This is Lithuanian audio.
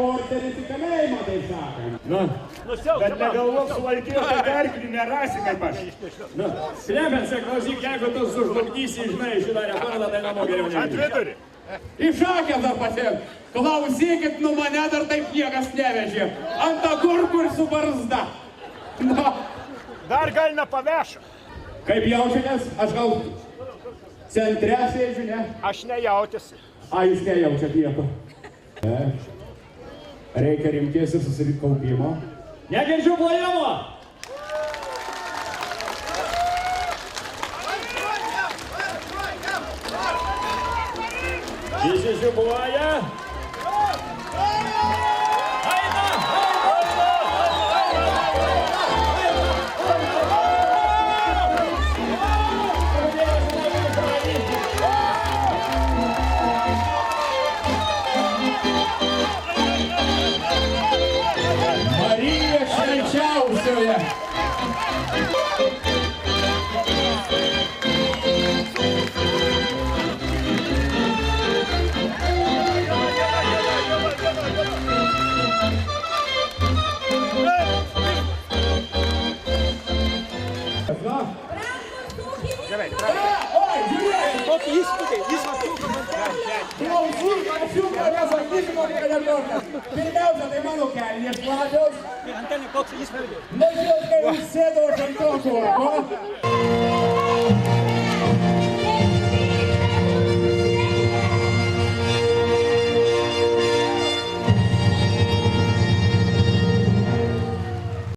orderis į kalėjimą, taip sakant. Bet negalvok suvalkijos, tai gerklių nerasi kaip aš. Slepensė, klausyk, jeigu tu sužlugdysi, žinai, šitą rekordą, tai namo geriau nevyks. Ant vidurį. Į šakę dar pasiek. Klausykit, nu mane dar taip niekas nevežė. Ant agurkų ir su barzda. Na, Dar gal nepaveša. kaip jaučiatės? Aš gal centre sėdžiu, ne? Aš nejautėsi. A, jūs nejaučiat nieko. Ne. Reikia rimties ir susikaupimo. Negirdžiu plojimo! Įsižibuoja. Marija švenčiausioje. Oi, žiūrėk! Kokį įspūdį, jis matau. Klausyk, aš jums norėjau sakyti, kokį kalendorą. Pirmiausia, tai mano kelnės plačios. Antenį, koks įspūdį. Nežinau, kai užsėdau aš ant to korko.